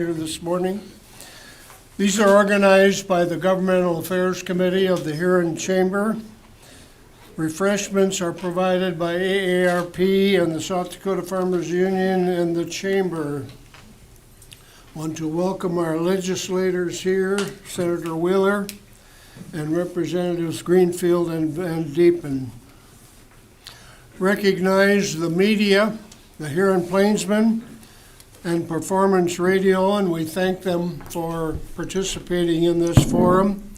Here this morning. These are organized by the Governmental Affairs Committee of the Huron Chamber. Refreshments are provided by AARP and the South Dakota Farmers Union and the Chamber. Want to welcome our legislators here, Senator Wheeler and Representatives Greenfield and Van Diepen. Recognize the media, the Huron Plainsman, and Performance Radio, and we thank them for participating in this forum.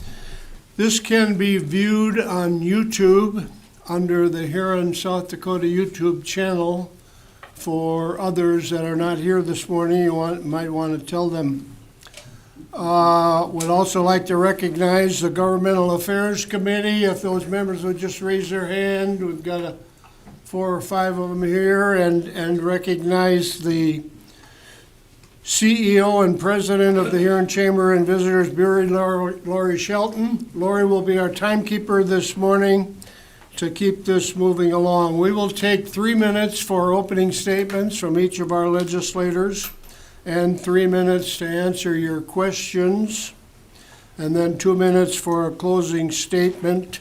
This can be viewed on YouTube under the Huron South Dakota YouTube channel. For others that are not here this morning, you might want to tell them. Would also like to recognize the Governmental Affairs Committee. If those members would just raise their hand, we've got 4 or 5 of them here, and recognize the CEO and President of the Huron Chamber and Visitors Bureau, Lori Shelton. Lori will be our timekeeper this morning to keep this moving along. We will take 3 minutes for opening statements from each of our legislators and 3 minutes to answer your questions, and then 2 minutes for a closing statement.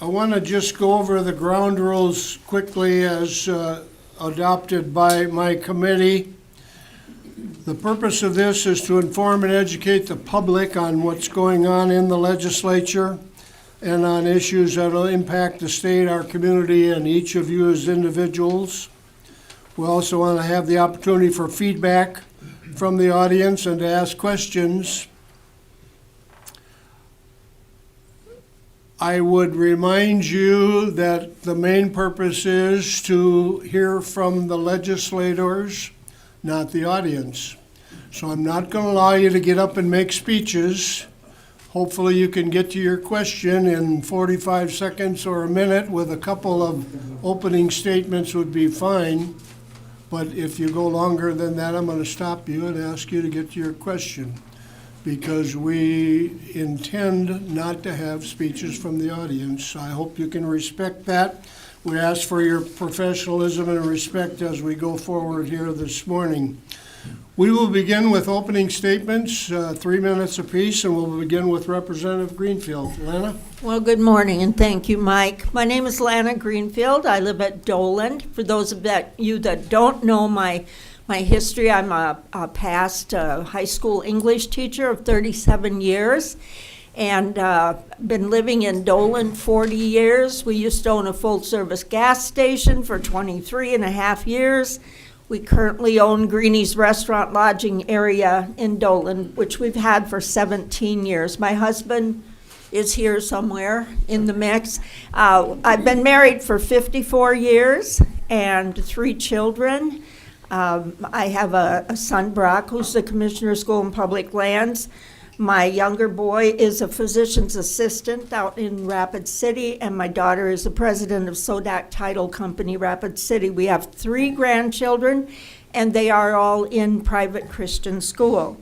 I want to just go over the ground rules quickly as adopted by my committee. The purpose of this is to inform and educate the public on what's going on in the legislature and on issues that will impact the state, our community, and each of you as individuals. We also want to have the opportunity for feedback from the audience and to ask questions. I would remind you that the main purpose is to hear from the legislators, not the audience. So I'm not going to allow you to get up and make speeches. Hopefully you can get to your question in 45 seconds or a minute with a couple of opening statements would be fine. But if you go longer than that, I'm going to stop you and ask you to get to your question, because we intend not to have speeches from the audience. I hope you can respect that. We ask for your professionalism and respect as we go forward here this morning. We will begin with opening statements, 3 minutes apiece, and we'll begin with Representative Greenfield. Lana? Well, good morning, and thank you, Mike. My name is Lana Greenfield. I live at Doland. For those of you that don't know my history, I'm a past high school English teacher of 37 years and been living in Doland 40 years. We used to own a full-service gas station for 23 and a half years. We currently own Greenie's Restaurant Lodging area in Doland, which we've had for 17 years. My husband is here somewhere in the mix. I've been married for 54 years and 3 children. I have a son, Brock, who's the Commissioner of School and Public Lands. My younger boy is a physician's assistant out in Rapid City, and my daughter is the president of Sodak Title Company, Rapid City. We have 3 grandchildren, and they are all in private Christian school.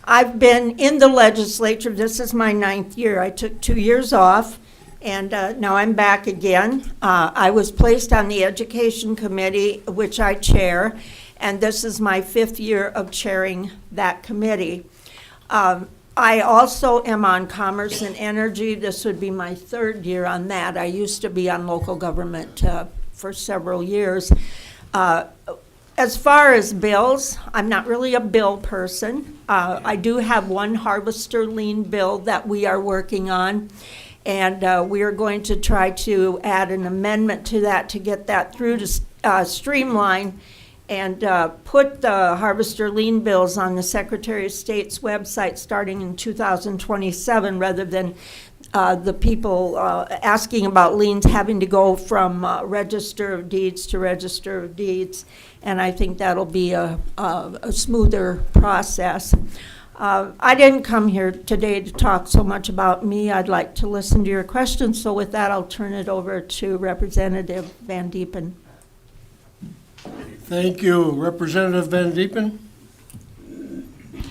I've been in the legislature. This is my 9th year. I took 2 years off, and now I'm back again. I was placed on the Education Committee, which I chair, and this is my 5th year of chairing that committee. I also am on Commerce and Energy. This would be my 3rd year on that. I used to be on local government for several years. As far as bills, I'm not really a bill person. I do have one harvester lien bill that we are working on. And we are going to try to add an amendment to that to get that through to streamline and put the harvester lien bills on the Secretary of State's website starting in 2027, rather than the people asking about liens having to go from Register of Deeds to Register of Deeds. And I think that'll be a smoother process. I didn't come here today to talk so much about me. I'd like to listen to your questions. So with that, I'll turn it over to Representative Van Diepen. Thank you. Representative Van Diepen?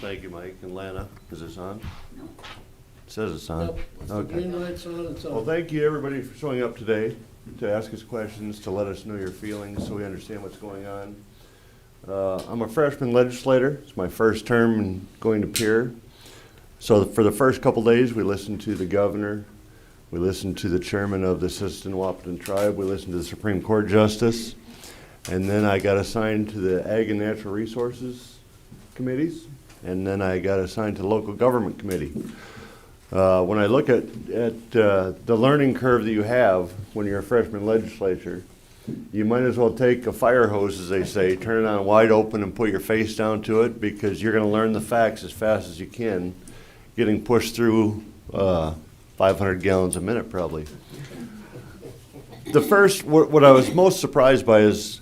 Thank you, Mike. And Lana, is this on? It says it's on. Yep. Okay. Green light's on, it's on. Well, thank you, everybody, for showing up today to ask us questions, to let us know your feelings so we understand what's going on. I'm a freshman legislator. It's my first term in going to peer. So for the first couple days, we listened to the governor. We listened to the chairman of the Assistant Wahpeton Tribe. We listened to the Supreme Court Justice. And then I got assigned to the Ag and Natural Resources committees. And then I got assigned to the Local Government Committee. When I look at the learning curve that you have when you're a freshman legislature, you might as well take a fire hose, as they say, turn it on wide open and put your face down to it, because you're going to learn the facts as fast as you can, getting pushed through 500 gallons a minute probably. What I was most surprised by is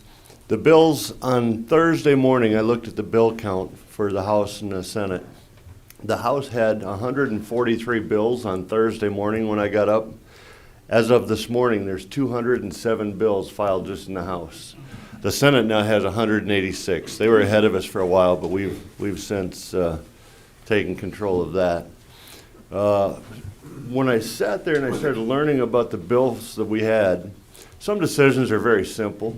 the bills on Thursday morning. I looked at the bill count for the House and the Senate. The House had 143 bills on Thursday morning when I got up. As of this morning, there's 207 bills filed just in the House. The Senate now has 186. They were ahead of us for a while, but we've since taken control of that. When I sat there and I started learning about the bills that we had, some decisions are very simple.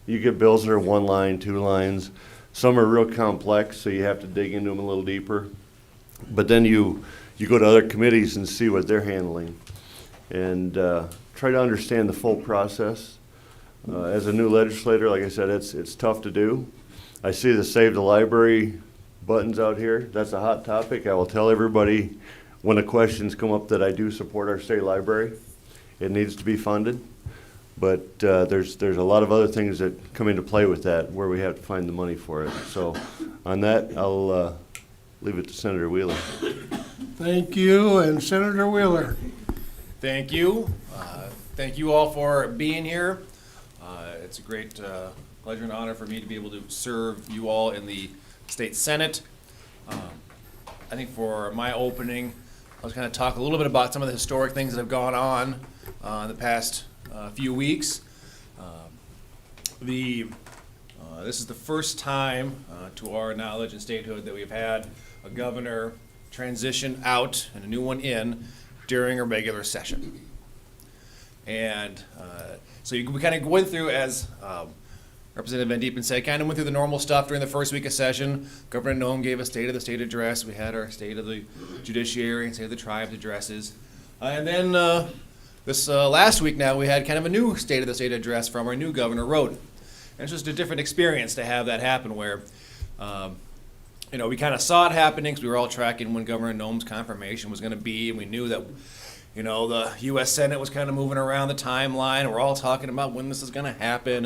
You get bills that are 1 line, 2 lines. Some are real complex, so you have to dig into them a little deeper. But then you go to other committees and see what they're handling, and try to understand the full process. As a new legislator, like I said, it's tough to do. I see the Save the Library buttons out here. That's a hot topic. I will tell everybody when the questions come up that I do support our state library. It needs to be funded. But there's a lot of other things that come into play with that where we have to find the money for it. So on that, I'll leave it to Senator Wheeler. Thank you, and Senator Wheeler. Thank you. Thank you all for being here. It's a great pleasure and honor for me to be able to serve you all in the state Senate. I think for my opening, I was going to talk a little bit about some of the historic things that have gone on in the past few weeks. This is the first time, to our knowledge and statehood, that we've had a governor transition out and a new one in during a regular session. And so we kind of went through, as Representative Van Diepen said, kind of went through the normal stuff during the first week of session. Governor Noem gave a State of the State address. We had our State of the Judiciary and State of the Tribes addresses. And then this last week now, we had kind of a new State of the State address from our new Governor Roden. And it's just a different experience to have that happen where, we kind of saw it happening because we were all tracking when Governor Noem's confirmation was going to be, and we knew that, the U.S. Senate was kind of moving around the timeline, and we're all talking about when this is going to happen.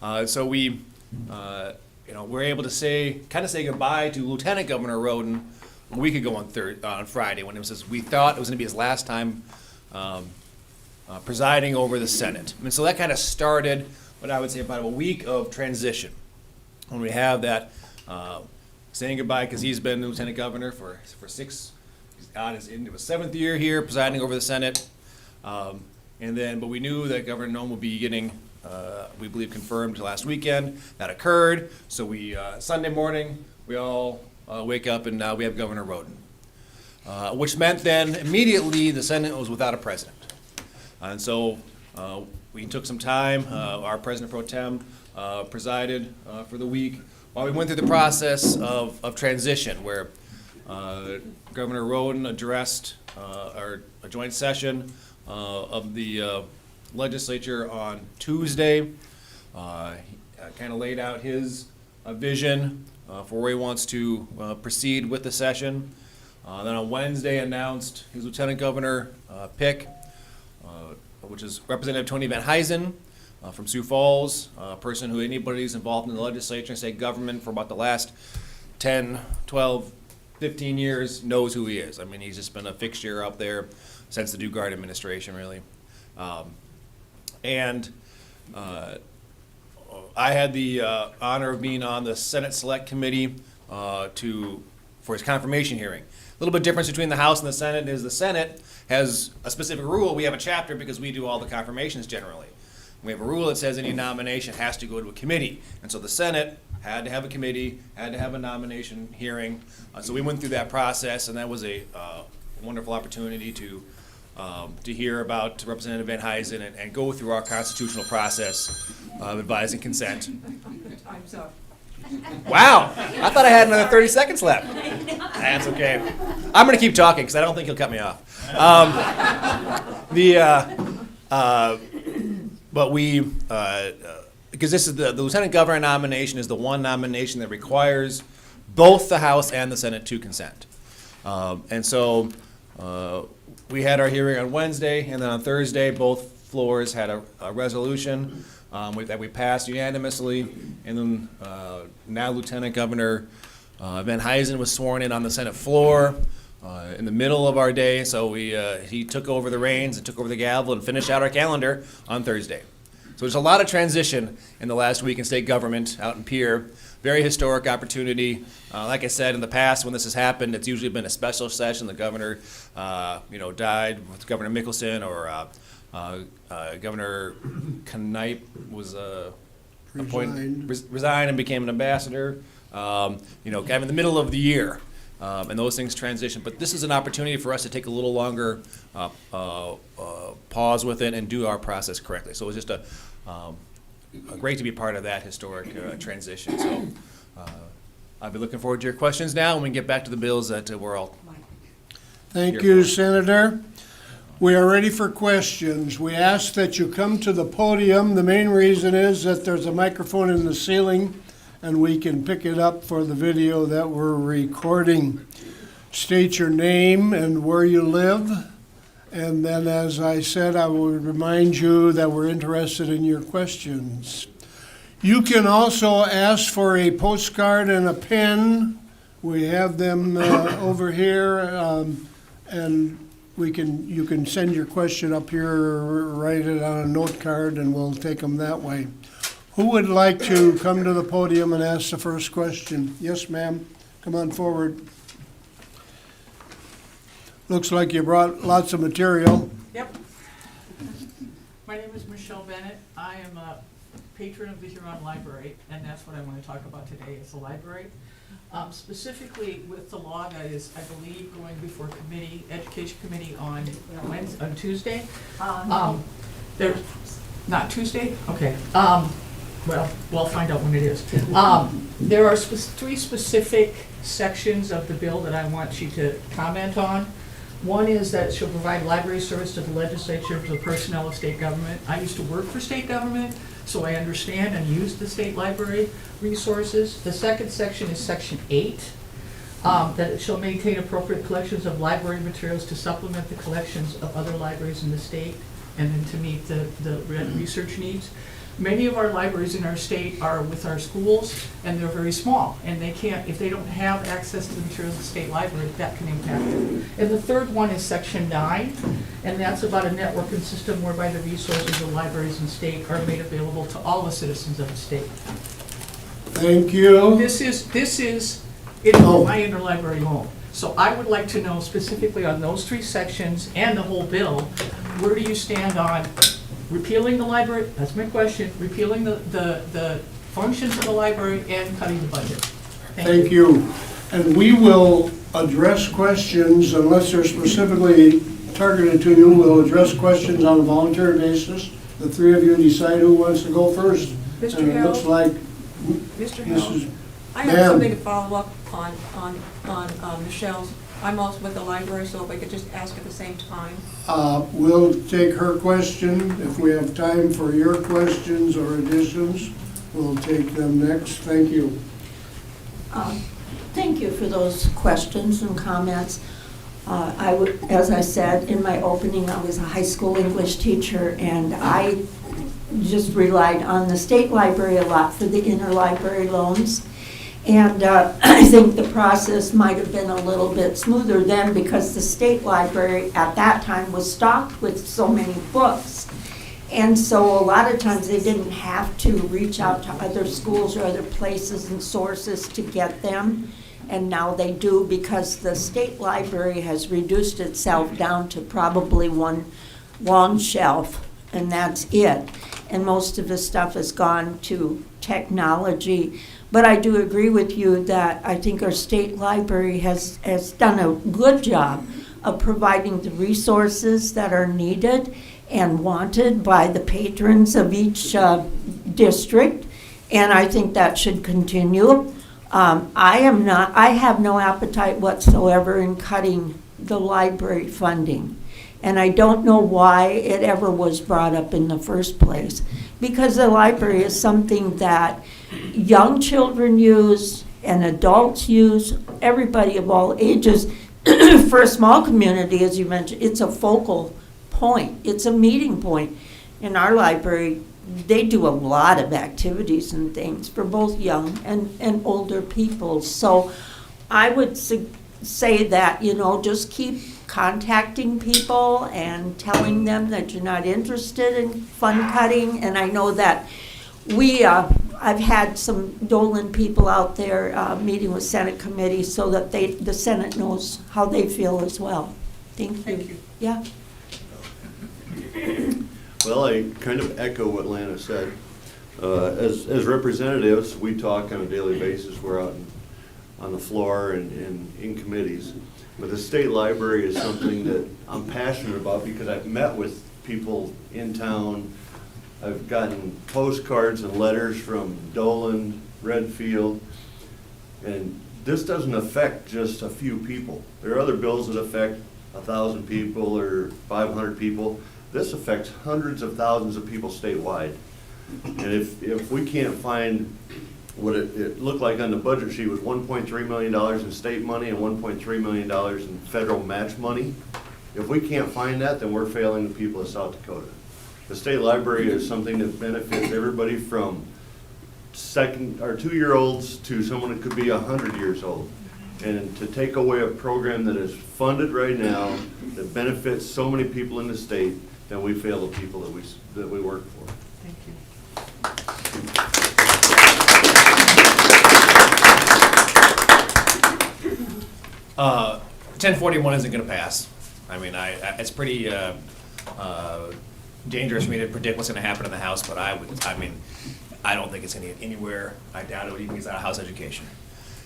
And so we, we're able to say goodbye to Lieutenant Governor Roden a week ago on Friday, when we thought it was going to be his last time presiding over the Senate. And so that kind of started what I would say about a week of transition, when we have that saying goodbye, because he's been lieutenant governor for 6. He's into his 7th year here, presiding over the Senate, but we knew that Governor Noem would be getting, we believe, confirmed last weekend. That occurred. So Sunday morning, we all wake up and we have Governor Roden, which meant then immediately the Senate was without a president, and so. We took some time. Our President Pro Tem presided for the week while we went through the process of transition, where Governor Roden addressed a joint session of the legislature on Tuesday. He kind of laid out his vision for where he wants to proceed with the session. Then on Wednesday announced his lieutenant governor pick, which is Representative Tony Van Huysen from Sioux Falls, a person who anybody who's involved in the legislature and state government for about the last 10, 12, 15 years knows who he is. I mean, he's just been a fixture up there since the Dugard administration, really. I had the honor of being on the Senate Select Committee for his confirmation hearing. A little bit difference between the House and the Senate is the Senate has a specific rule. We have a chapter because we do all the confirmations generally. We have a rule that says any nomination has to go to a committee. And so the Senate had to have a committee, had to have a nomination hearing. So we went through that process, and that was a wonderful opportunity to hear about Representative Van Huysen and go through our constitutional process of advise and consent. Time's up. Wow, I thought I had another 30 seconds left. That's okay. I'm going to keep talking because I don't think he'll cut me off. But we, because this is the lieutenant governor nomination is the one nomination that requires both the House and the Senate to consent. And so we had our hearing on Wednesday, and then on Thursday, both floors had a resolution that we passed unanimously. And then now Lieutenant Governor Van Huysen was sworn in on the Senate floor in the middle of our day. So he took over the reins and took over the gavel and finished out our calendar on Thursday. So there's a lot of transition in the last week in state government out in Pierre. Very historic opportunity. Like I said, in the past when this has happened, it's usually been a special session. The governor, died with Governor Mickelson, or Governor Knipe was resigned and became an ambassador. Kind of in the middle of the year, and those things transition. But this is an opportunity for us to take a little longer pause with it and do our process correctly. So it was just great to be part of that historic transition. So I'll be looking forward to your questions now, and we can get back to the bills that we're all. Thank you, Senator. We are ready for questions. We ask that you come to the podium. The main reason is that there's a microphone in the ceiling, and we can pick it up for the video that we're recording. State your name and where you live. And then, as I said, I will remind you that we're interested in your questions. You can also ask for a postcard and a pen. We have them over here, and you can send your question up here or write it on a note card, and we'll take them that way. Who would like to come to the podium and ask the first question? Yes, ma'am. Come on forward. Looks like you brought lots of material. Yep. My name is Michelle Bennett. I am a patron of the Huron Library, and that's what I want to talk about today, is the library. Specifically with the law that is, I believe, going before Education Committee on Tuesday. There's, not Tuesday? Okay. Well, we'll find out when it is. There are three specific sections of the bill that I want you to comment on. One is that it shall provide library service to the legislature to the personnel of state government. I used to work for state government, so I understand and use the state library resources. The second section is section 8, that it shall maintain appropriate collections of library materials to supplement the collections of other libraries in the state and then to meet the research needs. Many of our libraries in our state are with our schools, and they're very small, and they can't, if they don't have access to the materials of the state library, that can impact it. And the third one is section 9, and that's about a networking system whereby the resources of libraries in state are made available to all the citizens of the state. Thank you. This is my interlibrary loan. So I would like to know specifically on those three sections and the whole bill, where do you stand on repealing the library? That's my question. Repealing the functions of the library and cutting the budget. Thank you. And we will address questions, unless they're specifically targeted to you, we'll address questions on a voluntary basis. The three of you decide who wants to go first. Mr. And it looks Hill? like Mr. Hill, Mrs. I have Ma'am. something to follow up on Michelle's. I'm also with the library, so if I could just ask at the same time. We'll take her question. If we have time for your questions or additions, we'll take them next. Thank you. Thank you for those questions and comments. As I said in my opening, I was a high school English teacher, and I just relied on the state library a lot for the interlibrary loans. And I think the process might have been a little bit smoother then, because the state library at that time was stocked with so many books. And so a lot of times they didn't have to reach out to other schools or other places and sources to get them. And now they do, because the state library has reduced itself down to probably one long shelf, and that's it. And most of the stuff has gone to technology. But I do agree with you that I think our state library has done a good job of providing the resources that are needed and wanted by the patrons of each district. And I think that should continue. I have no appetite whatsoever in cutting the library funding. And I don't know why it ever was brought up in the first place. Because the library is something that young children use and adults use, everybody of all ages. For a small community, as you mentioned, it's a focal point. It's a meeting point. In our library, they do a lot of activities and things for both young and older people. So I would say that, just keep contacting people and telling them that you're not interested in fund cutting. And I know that I've had some Dolan people out there meeting with Senate committee so that the Senate knows how they feel as well. Thank you. Thank you. Yeah. Well, I kind of echo what Lana said. As representatives, we talk on a daily basis. We're out on the floor and in committees. But the state library is something that I'm passionate about because I've met with people in town. I've gotten postcards and letters from Dolan, Redfield, and this doesn't affect just a few people. There are other bills that affect 1,000 people or 500 people. This affects hundreds of thousands of people statewide. And if we can't find what it looked like on the budget sheet was $1.3 million in state money and $1.3 million in federal match money, if we can't find that, then we're failing the people of South Dakota. The state library is something that benefits everybody from 2-year-olds to someone that could be 100 years old. And to take away a program that is funded right now, that benefits so many people in the state, then we fail the people that we work for. Thank you. 1041 isn't going to pass. I mean, it's pretty dangerous for me to predict what's going to happen in the House, but I don't think it's going to get anywhere. I doubt it would even get out of House Education.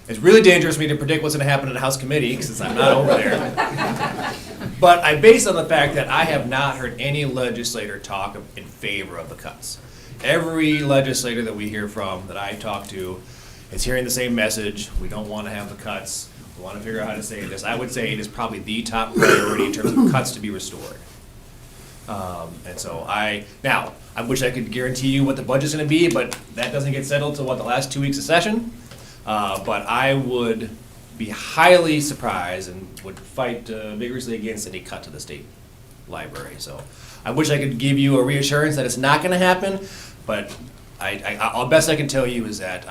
It's really dangerous for me to predict what's going to happen in the House Committee, since I'm not over there. But I base on the fact that I have not heard any legislator talk in favor of the cuts. Every legislator that we hear from, that I talk to, is hearing the same message. We don't want to have the cuts. We want to figure out how to save this. I would say it is probably the top priority in terms of cuts to be restored. And so I wish I could guarantee you what the budget's going to be, but that doesn't get settled till the last 2 weeks of session. But I would be highly surprised and would fight vigorously against any cut to the state library. So I wish I could give you a reassurance that it's not going to happen, but all best I can tell you is that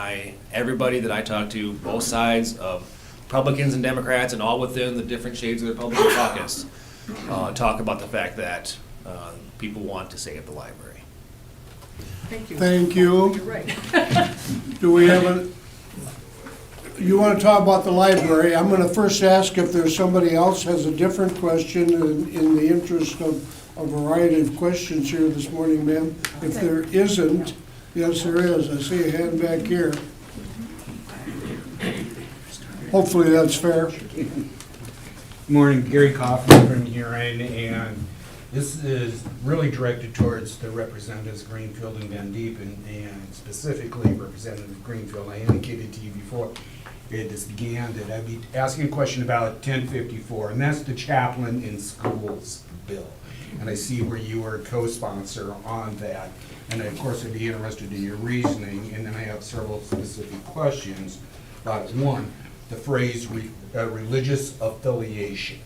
everybody that I talk to, both sides of Republicans and Democrats, and all within the different shades of the Republican caucus, talk about the fact that people want to save the library. Thank you. Thank you. You're right. Do we have you want to talk about the library? I'm going to first ask if there's somebody else has a different question in the interest of a variety of questions here this morning, ma'am. If there isn't, yes, there is. I see a hand back here. Hopefully that's fair. Morning, Gary Kaufman from Huron, and this is really directed towards the representatives Greenfield and Van Deep, and specifically Representative Greenfield. I indicated to you before this began that I'd be asking a question about 1054, and that's the chaplain in schools bill. And I see where you were a co-sponsor on that, and of course I'd be interested in your reasoning, and then I have several specific questions. One, the phrase religious affiliation,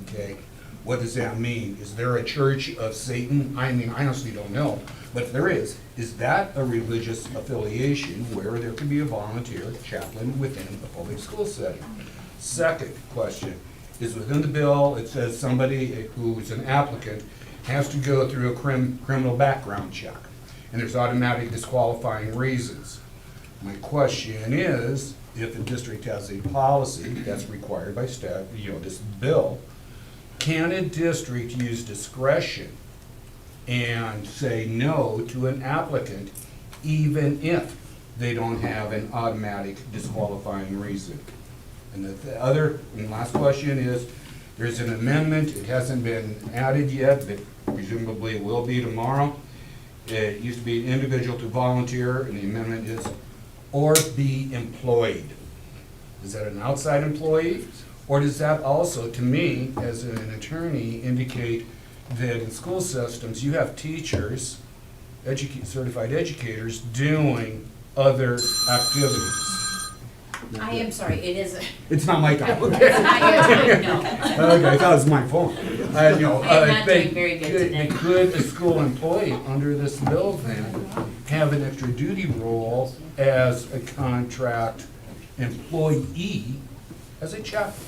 okay? What does that mean? Is there a church of Satan? I mean, I honestly don't know, but if there is that a religious affiliation where there could be a volunteer chaplain within a public school setting? Second question is, within the bill, it says somebody who is an applicant has to go through a criminal background check, and there's automatic disqualifying reasons. My question is, if the district has a policy that's required by this bill, can a district use discretion and say no to an applicant even if they don't have an automatic disqualifying reason? And the other and last question is, there's an amendment, it hasn't been added yet, but presumably will be tomorrow. It used to be individual to volunteer, and the amendment is or be employed. Is that an outside employee? Or does that also, to me, as an attorney, indicate that in school systems, you have teachers, certified educators, doing other activities? I am sorry, it is, It's not my time. I Okay. am, no. Okay, I thought it was my phone. No, I am not they- doing very good could- today. Could a school employee under this bill then have an extra duty role as a contract employee as a chaplain?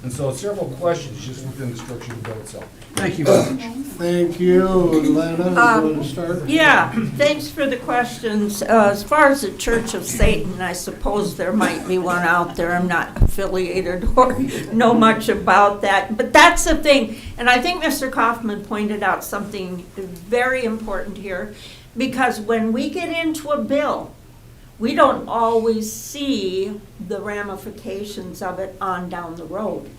And so several questions just within the structure of the bill itself. Thank you very much. Thank you, Lana. You want to start? Yeah, thanks for the questions. As far as the Church of Satan, I suppose there might be one out there. I'm not affiliated or know much about that. But that's the thing. And I think Mr. Kaufman pointed out something very important here. Because when we get into a bill, we don't always see the ramifications of it on down the road.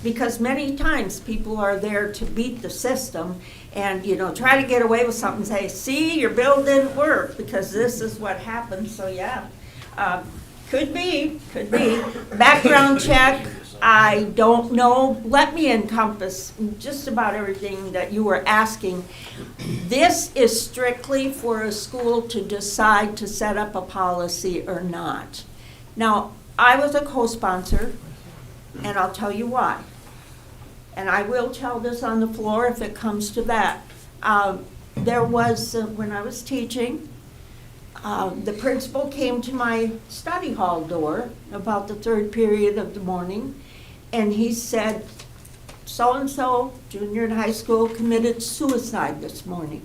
Because many times people are there to beat the system and, try to get away with something, say, see, your bill didn't work because this is what happened. So, yeah, could be. Background check, I don't know. Let me encompass just about everything that you were asking. This is strictly for a school to decide to set up a policy or not. Now, I was a co-sponsor, and I'll tell you why. And I will tell this on the floor if it comes to that. There was, when I was teaching, the principal came to my study hall door about the third period of the morning, and he said, so-and-so, junior in high school, committed suicide this morning.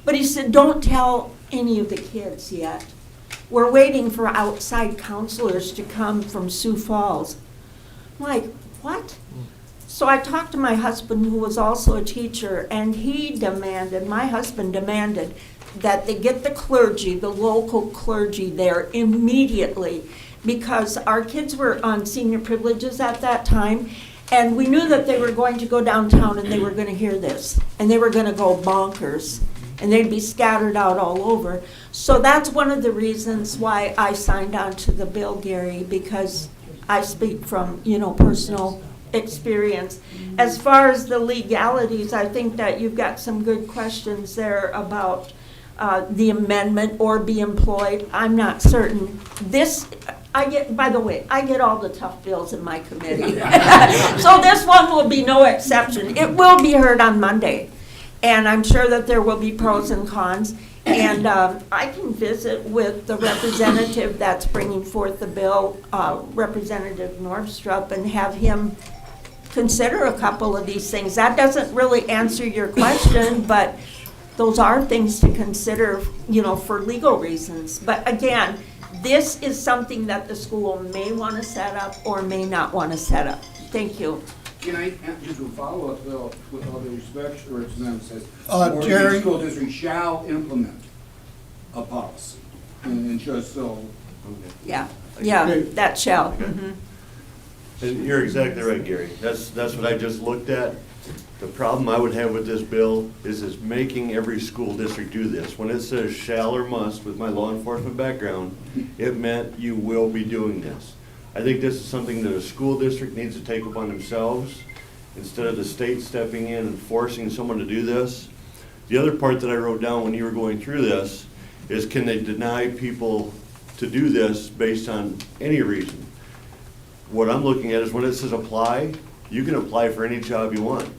But he said, don't tell any of the kids yet. We're waiting for outside counselors to come from Sioux Falls. I'm like, what? So I talked to my husband, who was also a teacher, and my husband demanded that they get the clergy, the local clergy there immediately, because our kids were on senior privileges at that time, and we knew that they were going to go downtown and they were going to hear this, and they were going to go bonkers, and they'd be scattered out all over. So that's one of the reasons why I signed on to the bill, Gary, because I speak from, personal experience. As far as the legalities, I think that you've got some good questions there about the amendment or be employed. I'm not certain. By the way, I get all the tough bills in my committee. So this one will be no exception. It will be heard on Monday. And I'm sure that there will be pros and cons. And I can visit with the representative that's bringing forth the bill, Representative Northstrup, and have him consider a couple of these things. That doesn't really answer your question, but those are things to consider, for legal reasons. But again, this is something that the school may want to set up or may not want to set up. Thank you. Can I just follow up, though, with all due respect, or it says, Jerry? the school district shall implement a policy, and just so. Yeah, Okay. that shall. Okay. Mhm. And you're exactly right, Gary. That's what I just looked at. The problem I would have with this bill is making every school district do this. When it says shall or must, with my law enforcement background, it meant you will be doing this. I think this is something that a school district needs to take upon themselves instead of the state stepping in and forcing someone to do this. The other part that I wrote down when you were going through this is, can they deny people to do this based on any reason? What I'm looking at is when it says apply, you can apply for any job you want.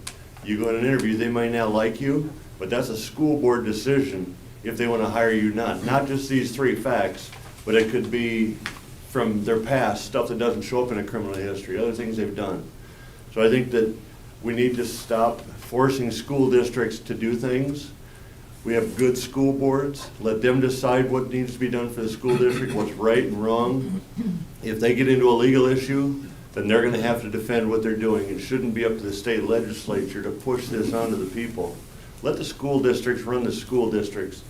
You go in an interview, they might not like you, but that's a school board decision if they want to hire you or not. Not just these three facts, but it could be from their past, stuff that doesn't show up in a criminal history, other things they've done. So I think that we need to stop forcing school districts to do things. We have good school boards. Let them decide what needs to be done for the school district, what's right and wrong. If they get into a legal issue, then they're going to have to defend what they're doing. It shouldn't be up to the state legislature to push this onto the people. Let the school districts run the school districts,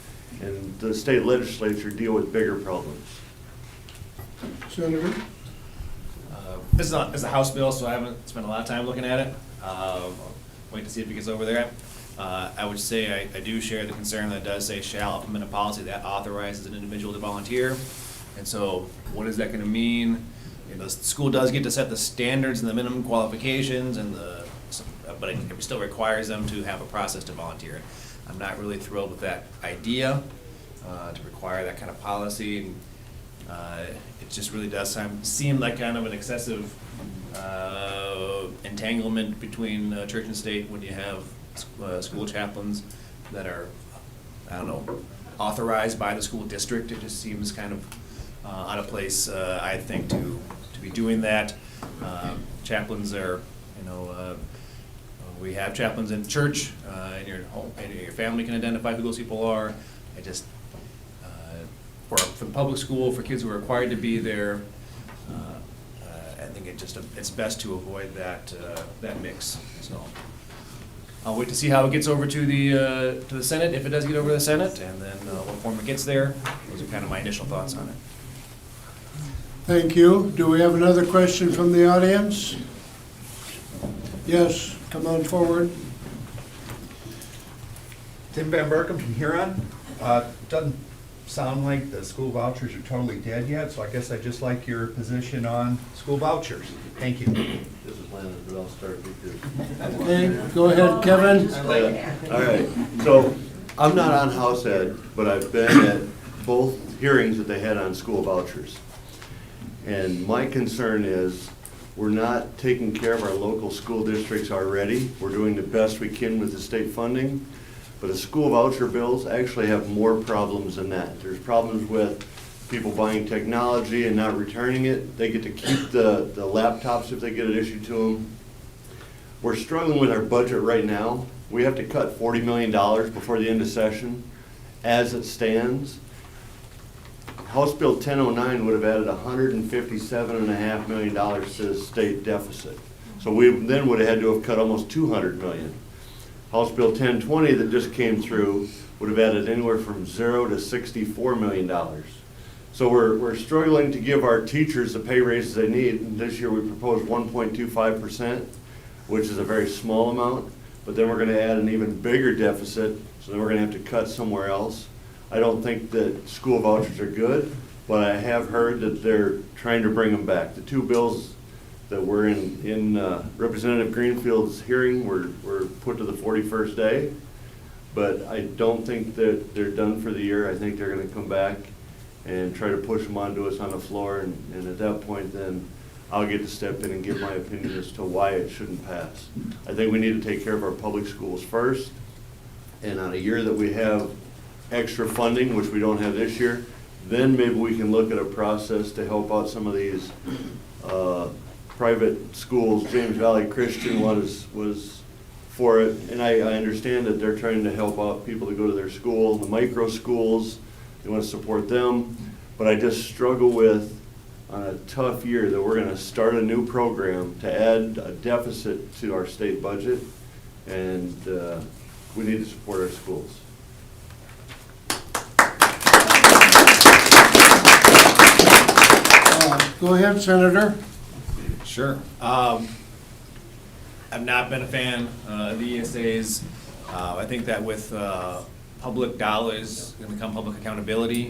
and the state legislature deal with bigger problems. Senator? This is a House bill, so I haven't spent a lot of time looking at it. Wait to see if it gets over there. I would say I do share the concern that it does say shall implement a policy that authorizes an individual to volunteer. And so what is that gonna mean? You know, the school does get to set the standards and the minimum qualifications and but it still requires them to have a process to volunteer. I'm not really thrilled with that idea, to require that kind of policy. And it just really does seem like kind of an excessive entanglement between church and state when you have school chaplains that are, I don't know, authorized by the school district. It just seems kind of out of place, I think, to be doing that. Chaplains are, we have chaplains in church, in your home, and your family can identify who those people are. I just, for the public school, for kids who are required to be there, I think it's best to avoid that mix. So I'll wait to see how it gets over to the Senate, if it does get over to the Senate, and then what form it gets there. Those are kind of my initial thoughts on it. Thank you. Do we have another question from the audience? Yes, come on forward. Tim Van Berkom from Huron. Doesn't sound like the school vouchers are totally dead yet, so I guess I'd just like your position on school vouchers. Thank you. This is Landon, but I'll start with you. Okay, go ahead, Kevin. All right, so I'm not on House Ed, but I've been at both hearings that they had on school vouchers. And my concern is we're not taking care of our local school districts already. We're doing the best we can with the state funding. But the school voucher bills actually have more problems than that. There's problems with people buying technology and not returning it. They get to keep the laptops if they get it issued to them. We're struggling with our budget right now. We have to cut $40 million before the end of session as it stands. House Bill 1009 would have added $157.5 million to the state deficit. So we then would have had to have cut almost $200 million. House Bill 1020 that just came through would have added anywhere from $0 to $64 million. So we're struggling to give our teachers the pay raises they need. And this year we proposed 1.25%, which is a very small amount, but then we're going to add an even bigger deficit, so then we're going to have to cut somewhere else. I don't think that school vouchers are good, but I have heard that they're trying to bring them back. The two bills that were in Representative Greenfield's hearing were put to the 41st day, but I don't think that they're done for the year. I think they're going to come back and try to push them onto us on the floor, and at that point then I'll get to step in and give my opinion as to why it shouldn't pass. I think we need to take care of our public schools first, and on a year that we have extra funding, which we don't have this year, then maybe we can look at a process to help out some of these private schools. James Valley Christian was for it, and I understand that they're trying to help out people to go to their school. The micro schools, they want to support them, but I just struggle with, on a tough year, that we're going to start a new program to add a deficit to our state budget, and we need to support our schools. Go ahead, Senator. Sure. I've not been a fan of the ESAs. I think that with public dollars going to come public accountability,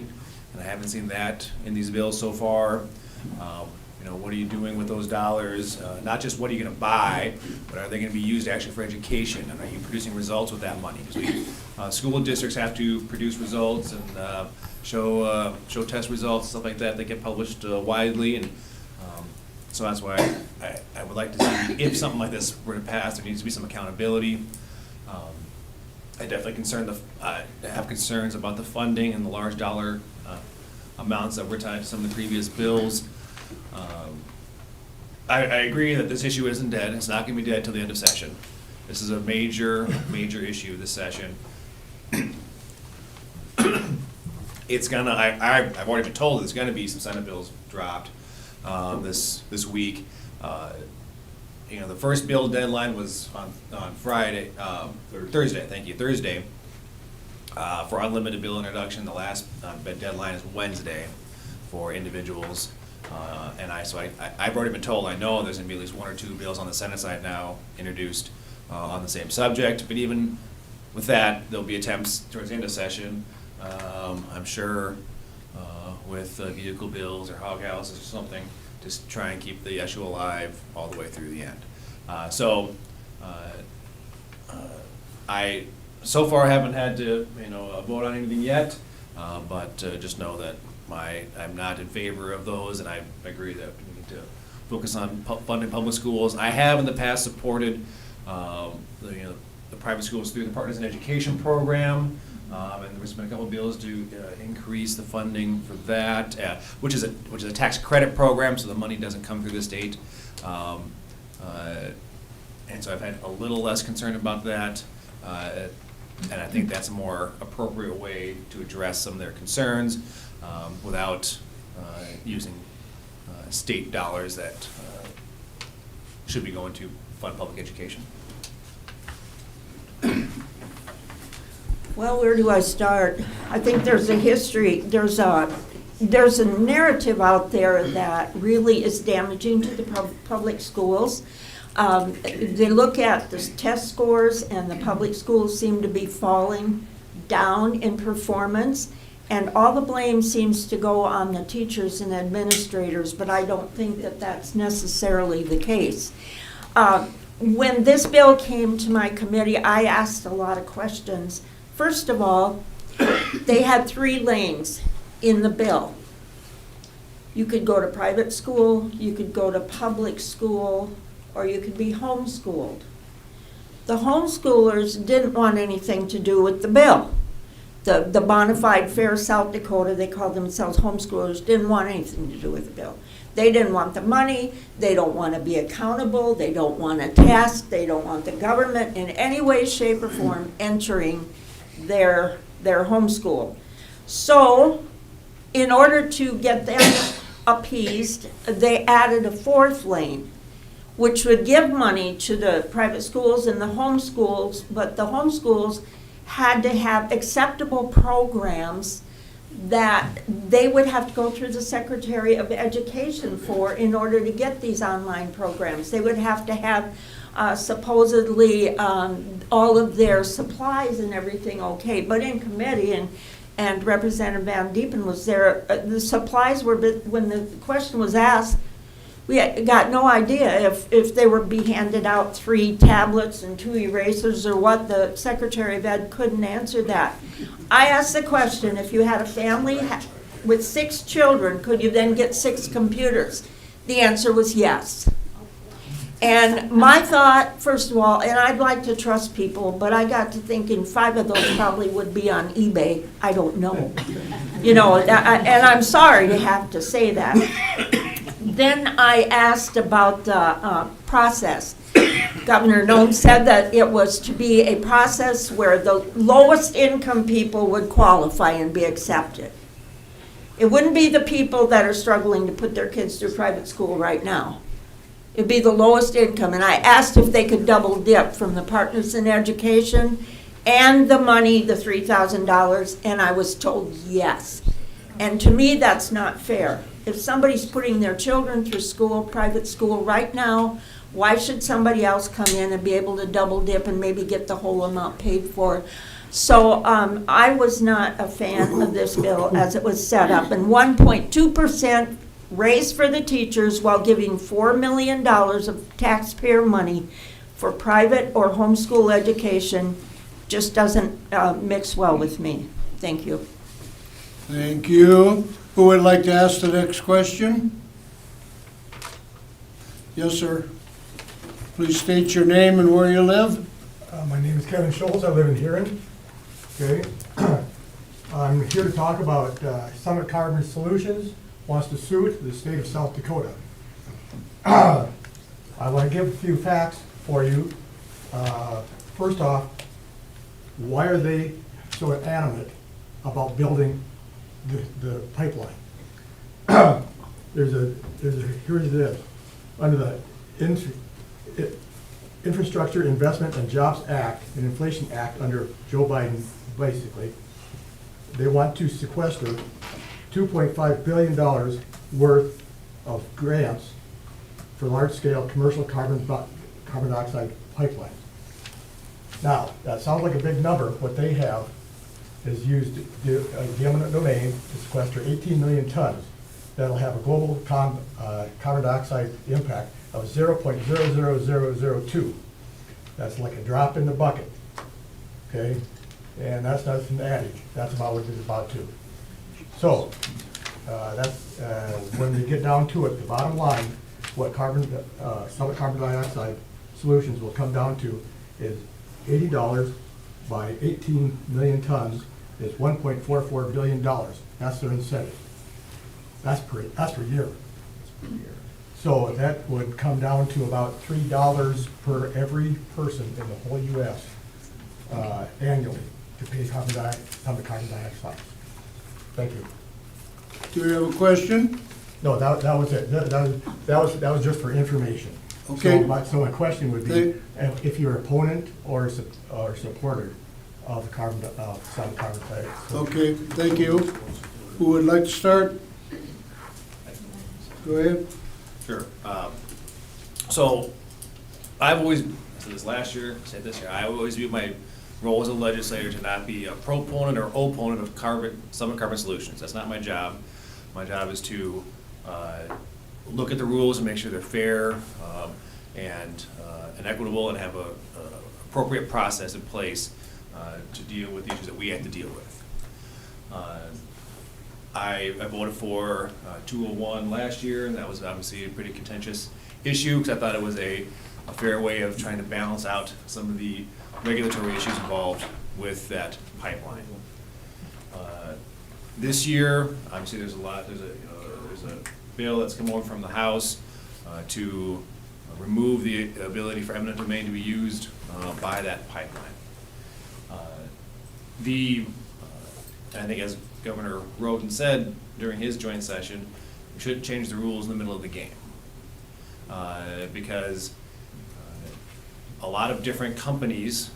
and I haven't seen that in these bills so far. What are you doing with those dollars? Not just what are you going to buy, but are they going to be used actually for education? And are you producing results with that money? Because school districts have to produce results and show test results, stuff like that. They get published widely, and so that's why I would like to see, if something like this were to pass, there needs to be some accountability. I definitely have concerns about the funding and the large dollar amounts that were tied to some of the previous bills. I agree that this issue isn't dead. It's not going to be dead till the end of session. This is a major issue this session. It's gonna. I've already been told there's going to be some Senate bills dropped this week. The first bill deadline was on Friday, Thursday. Thank you, Thursday. For unlimited bill introduction, the last deadline is Wednesday for individuals. I've already been told, I know there's going to be at least one or two bills on the Senate side now introduced on the same subject, but even with that, there'll be attempts towards the end of session. I'm sure with vehicle bills or hog houses or something, just try and keep the issue alive all the way through the end. I so far haven't had to, vote on anything yet, but just know that I'm not in favor of those, and I agree that we need to focus on funding public schools. I have in the past supported the private schools through the Partners in Education program, and there's been a couple of bills to increase the funding for that, which is a tax credit program, so the money doesn't come through the state. And so I've had a little less concern about that, and I think that's a more appropriate way to address some of their concerns without using state dollars that should be going to fund public education. Well, where do I start? I think there's a history, there's a narrative out there that really is damaging to the public schools. They look at the test scores, and the public schools seem to be falling down in performance, and all the blame seems to go on the teachers and administrators, but I don't think that that's necessarily the case. When this bill came to my committee, I asked a lot of questions. First of all, they had 3 lanes in the bill. You could go to private school, you could go to public school, or you could be homeschooled. The homeschoolers didn't want anything to do with the bill. The bona fide fair South Dakota, they called themselves homeschoolers, didn't want anything to do with the bill. They didn't want the money, they don't want to be accountable, they don't want a task, they don't want the government in any way, shape, or form entering their homeschool. So, in order to get them appeased, they added a 4th lane, which would give money to the private schools and the homeschools, but the homeschools had to have acceptable programs that they would have to go through the Secretary of Education for in order to get these online programs. They would have to have supposedly all of their supplies and everything okay. But in committee, and Representative Van Diepen was there, the supplies were, when the question was asked, we got no idea if they were be handed out 3 tablets and 2 erasers or what. The Secretary of Ed couldn't answer that. I asked the question, if you had a family with 6 children, could you then get 6 computers? The answer was yes. And my thought, first of all, and I'd like to trust people, but I got to thinking 5 of those probably would be on eBay. I don't know. And I'm sorry to have to say that. Then I asked about the process. Governor Noem said that it was to be a process where the lowest income people would qualify and be accepted. It wouldn't be the people that are struggling to put their kids through private school right now. It'd be the lowest income. And I asked if they could double dip from the Partners in Education and the money, the $3,000, and I was told yes. And to me, that's not fair. If somebody's putting their children through school, private school right now, why should somebody else come in and be able to double dip and maybe get the whole amount paid for? So I was not a fan of this bill as it was set up. And 1.2% raise for the teachers while giving $4 million of taxpayer money for private or homeschool education just doesn't mix well with me. Thank you. Thank you. Who would like to ask the next question? Yes, sir. Please state your name and where you live. My name is Kevin Schultz. I live in Huron. Okay. I'm here to talk about Summit Carbon Solutions wants to sue the state of South Dakota. I want to give a few facts for you. First off, why are they so adamant about building the pipeline? Here's this. Under the Infrastructure Investment and Jobs Act, an Inflation Act under Joe Biden, basically, they want to sequester $2.5 billion worth of grants for large-scale commercial carbon dioxide pipelines. Now, that sounds like a big number. What they have is used the eminent domain to sequester 18 million tons. That'll have a global carbon dioxide impact of 0.00002. That's like a drop in the bucket, okay? And that's not an adage, that's about what it's about too. So, that's, when we get down to it, the bottom line, what solid carbon dioxide solutions will come down to is $80 by 18 million tons is $1.44 billion. That's their incentive. That's per year. So that would come down to about $3 per every person in the whole US annually to pay carbon dioxide. Thank you. Do you have a question? No, that was it. That was just for information. Okay. So my question would be, if you're opponent or supporter of solid carbon dioxide. Okay, thank you. Who would like to start? Go ahead. Sure. So I've always, so this last year, said this year, I always viewed my role as a legislator to not be a proponent or opponent of summit carbon solutions. That's not my job. My job is to look at the rules and make sure they're fair and equitable and have a appropriate process in place to deal with the issues that we have to deal with. I voted for 201 last year, and that was obviously a pretty contentious issue because I thought it was a fair way of trying to balance out some of the regulatory issues involved with that pipeline. This year, obviously, there's a bill that's come over from the House to remove the ability for eminent domain to be used by that pipeline. I think as Governor Roden said during his joint session, we shouldn't change the rules in the middle of the game. Because a lot of different companies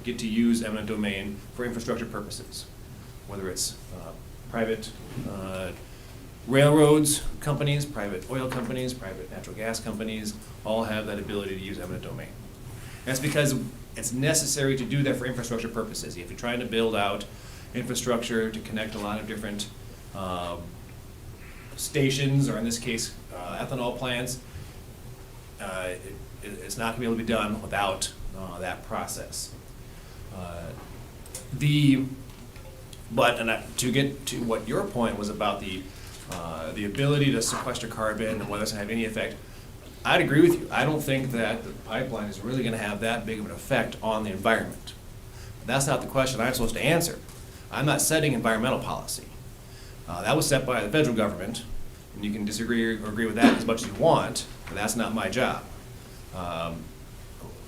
get to use eminent domain for infrastructure purposes, whether it's private railroads companies, private oil companies, private natural gas companies, all have that ability to use eminent domain. And that's because it's necessary to do that for infrastructure purposes. If you're trying to build out infrastructure to connect a lot of different stations, or in this case, ethanol plants, it's not going to be able to be done without that process. To get to what your point was about the ability to sequester carbon and whether it's going to have any effect, I'd agree with you. I don't think that the pipeline is really going to have that big of an effect on the environment. But that's not the question I'm supposed to answer. I'm not setting environmental policy. That was set by the federal government, and you can disagree or agree with that as much as you want, but that's not my job.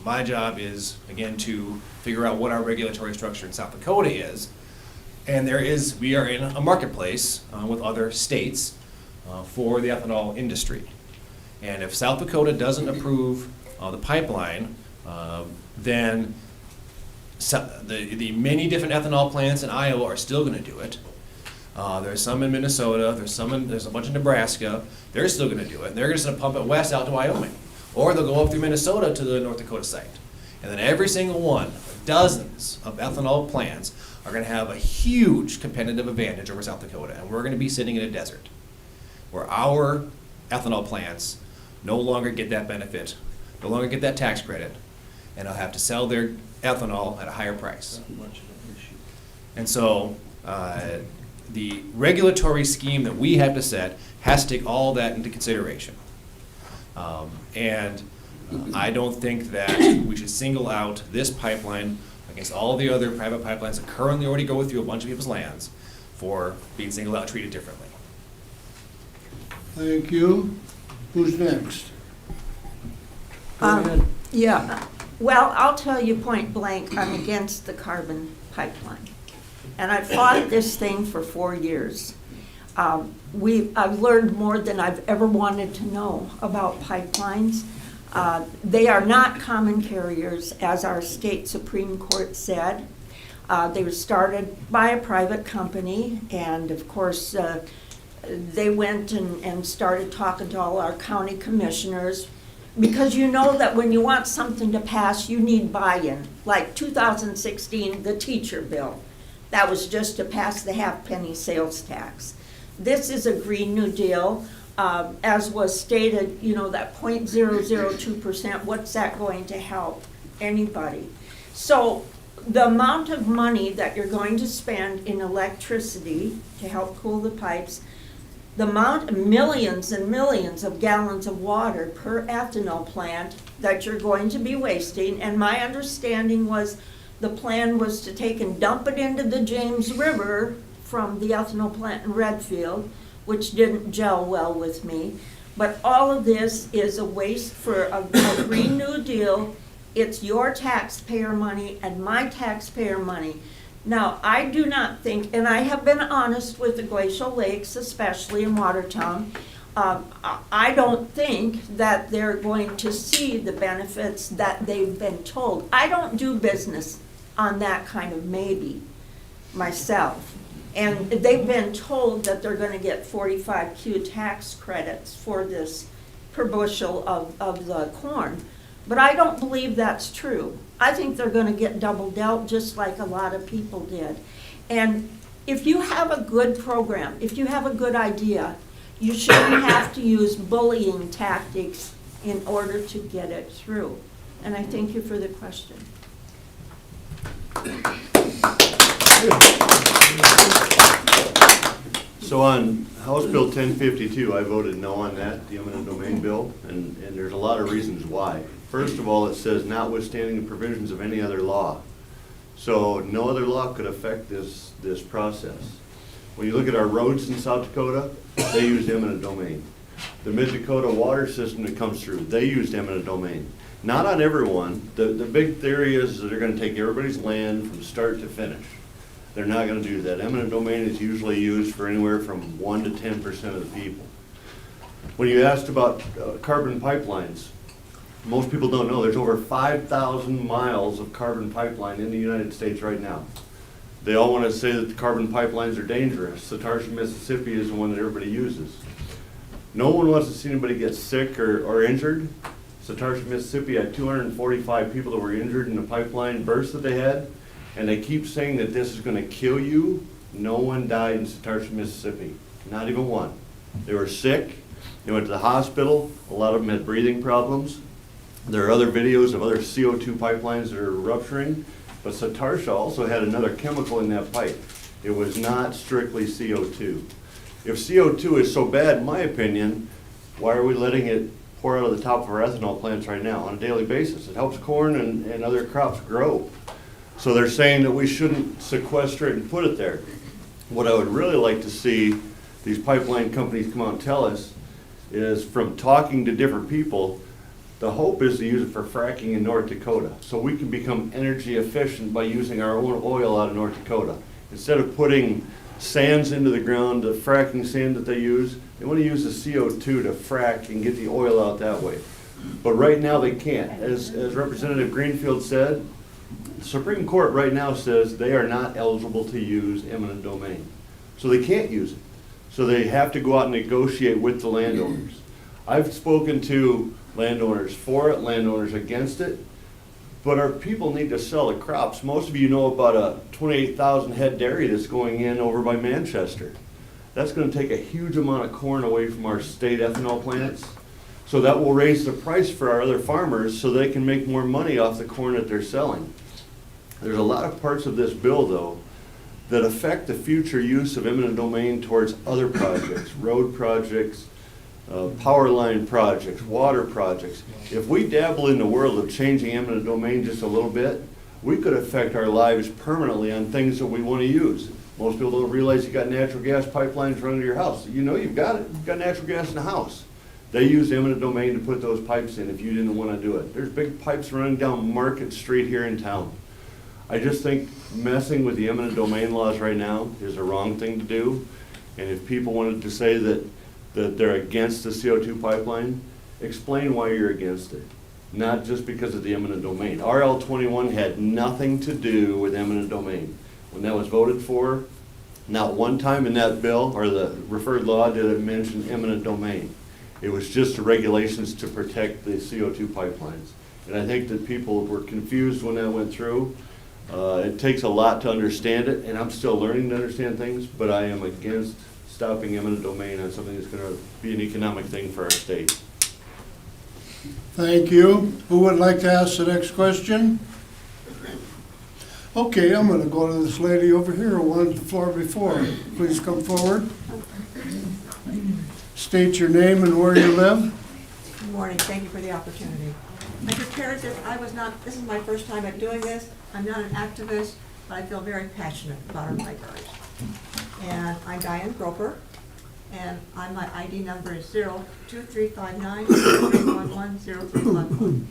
My job is, again, to figure out what our regulatory structure in South Dakota is, and we are in a marketplace with other states for the ethanol industry. And if South Dakota doesn't approve the pipeline, then the many different ethanol plants in Iowa are still going to do it. There's some in Minnesota, there's a bunch in Nebraska, they're still going to do it. And they're just going to pump it west out to Wyoming. Or they'll go up through Minnesota to the North Dakota site. And then every single one, dozens of ethanol plants, are going to have a huge competitive advantage over South Dakota. And we're going to be sitting in a desert where our ethanol plants no longer get that benefit, no longer get that tax credit, and they'll have to sell their ethanol at a higher price. And so the regulatory scheme that we have to set has to take all that into consideration. I don't think that we should single out this pipeline against all the other private pipelines that currently already go through a bunch of people's lands for being singled out and treated differently. Thank you. Who's next? Go ahead. Yeah, well, I'll tell you point blank, I'm against the carbon pipeline. And I've fought this thing for 4 years. I've learned more than I've ever wanted to know about pipelines. They are not common carriers, as our state Supreme Court said. They were started by a private company, and of course, they went and started talking to all our county commissioners, because you know that when you want something to pass, you need buy-in. Like 2016, the teacher bill. That was just to pass the half-penny sales tax. This is a Green New Deal. As was stated, you know, that 0.002%, what's that going to help anybody? So the amount of money that you're going to spend in electricity to help cool the pipes, the amount of millions and millions of gallons of water per ethanol plant that you're going to be wasting, and my understanding was the plan was to take and dump it into the James River from the ethanol plant in Redfield, which didn't gel well with me. But all of this is a waste for a Green New Deal. It's your taxpayer money and my taxpayer money. Now, I do not think, and I have been honest with the glacial lakes, especially in Watertown, I don't think that they're going to see the benefits that they've been told. I don't do business on that kind of maybe myself. And they've been told that they're gonna get 45Q tax credits for this per bushel of the corn. But I don't believe that's true. I think they're gonna get double dealt just like a lot of people did. And if you have a good program, if you have a good idea, you shouldn't have to use bullying tactics in order to get it through. And I thank you for the question. So on House Bill 1052, I voted no on that, the eminent domain bill, and there's a lot of reasons why. First of all, it says notwithstanding the provisions of any other law. So no other law could affect this process. When you look at our roads in South Dakota, they used eminent domain. The Mid-Dakota water system that comes through, they used eminent domain. Not on everyone. The big theory is that they're gonna take everybody's land from start to finish. They're not gonna do that. Eminent domain is usually used for anywhere from 1 to 10% of the people. When you asked about carbon pipelines, most people don't know there's over 5,000 miles of carbon pipeline in the United States right now. They all want to say that the carbon pipelines are dangerous. Satartia, Mississippi is the one that everybody uses. No one wants to see anybody get sick or injured. Satartia, Mississippi had 245 people that were injured in the pipeline burst that they had, and they keep saying that this is going to kill you. No one died in Satartia, Mississippi, not even one. They were sick, they went to the hospital, a lot of them had breathing problems. There are other videos of other CO2 pipelines that are rupturing, but Satartia also had another chemical in that pipe. It was not strictly CO2. If CO2 is so bad, in my opinion, why are we letting it pour out of the top of our ethanol plants right now on a daily basis? It helps corn and other crops grow. So they're saying that we shouldn't sequester it and put it there. What I would really like to see these pipeline companies come out and tell us is, from talking to different people, the hope is to use it for fracking in North Dakota, so we can become energy efficient by using our own oil out of North Dakota. Instead of putting sands into the ground, the fracking sand that they use, they want to use the CO2 to frack and get the oil out that way. But right now they can't. As Representative Greenfield said, the Supreme Court right now says they are not eligible to use eminent domain. So they can't use it. So they have to go out and negotiate with the landowners. I've spoken to landowners for it, landowners against it, but our people need to sell the crops. Most of you know about a 28,000 head dairy that's going in over by Manchester. That's going to take a huge amount of corn away from our state ethanol plants. So that will raise the price for our other farmers so they can make more money off the corn that they're selling. There's a lot of parts of this bill, though, that affect the future use of eminent domain towards other projects, road projects, power line projects, water projects. If we dabble in the world of changing eminent domain just a little bit, we could affect our lives permanently on things that we want to use. Most people don't realize you got natural gas pipelines running to your house. You know you've got it. You've got natural gas in the house. They use eminent domain to put those pipes in if you didn't want to do it. There's big pipes running down Market Street here in town. I just think messing with the eminent domain laws right now is the wrong thing to do. And if people wanted to say that they're against the CO2 pipeline, explain why you're against it. Not just because of the eminent domain. RL 21 had nothing to do with eminent domain. When that was voted for, not one time in that bill or the referred law did it mention eminent domain. It was just the regulations to protect the CO2 pipelines. And I think that people were confused when that went through. It takes a lot to understand it, and I'm still learning to understand things, but I am against stopping eminent domain on something that's gonna be an economic thing for our state. Thank you. Who would like to ask the next question? Okay, I'm gonna go to this lady over here who wanted the floor before. Please come forward. State your name and where you live. Good morning, thank you for the opportunity. I prepared this, this is my first time at doing this. I'm not an activist, but I feel very passionate about our libraries. And I'm Diane Groper, and my ID number is 02359-0311-0311.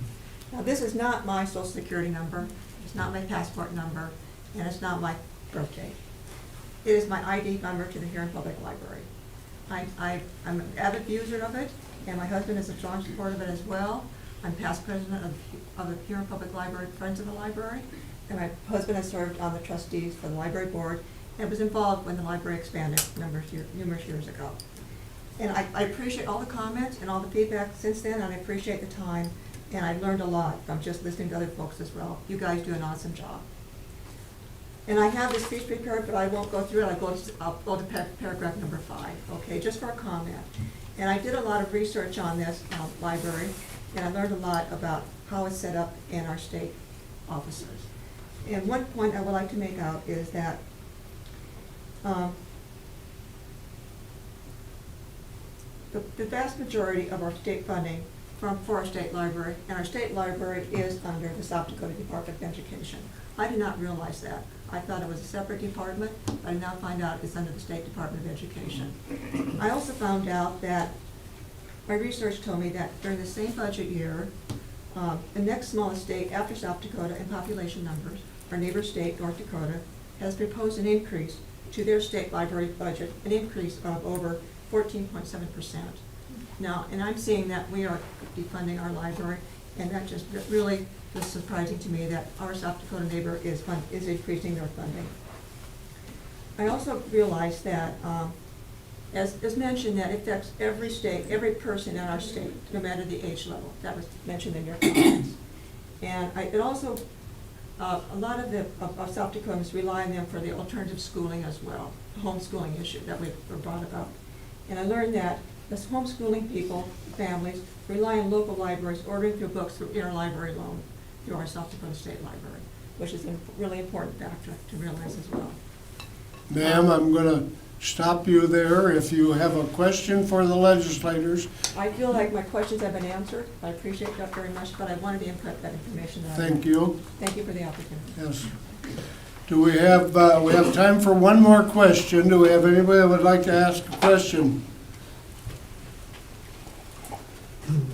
Now, this is not my social security number, it's not my passport number, and it's not my birth date. It is my ID number to the Huron Public Library. I'm an avid user of it, and my husband is a strong supporter of it as well. I'm past president of the Huron Public Library, Friends of the Library, and my husband has served on the trustees for the library board and was involved when the library expanded numerous years ago. And I appreciate all the comments and all the feedback since then, and I appreciate the time, and I've learned a lot from just listening to other folks as well. You guys do an awesome job. And I have this speech prepared, but I won't go through it. I'll go to paragraph number 5, okay, just for a comment. And I did a lot of research on this library, and I learned a lot about how it's set up in our state offices. And one point I would like to make out is that the vast majority of our state funding for our state library, and our state library is under the South Dakota Department of Education. I did not realize that. I thought it was a separate department, but I now find out it's under the State Department of Education. I also found out that my research told me that during the same budget year, the next smallest state after South Dakota in population numbers, our neighbor state, North Dakota, has proposed an increase to their state library budget, an increase of over 14.7%. Now, and I'm seeing that we are defunding our library, and that just really was surprising to me that our South Dakota neighbor is increasing their funding. I also realized that, as mentioned, that it affects every state, every person in our state, no matter the age level. That was mentioned in your comments. And it also, a lot of South Dakotans rely on them for the alternative schooling as well, the homeschooling issue that we were brought about. And I learned that the homeschooling people, families, rely on local libraries ordering through books through interlibrary loan through our South Dakota State Library, which is a really important factor to realize as well. Ma'am, I'm going to stop you there. If you have a question for the legislators, I feel like my questions have been answered. I appreciate that very much, but I wanted to input that information. thank you. Thank you for the opportunity. Yes. Do we have time for one more question? Do we have anybody that would like to ask a question?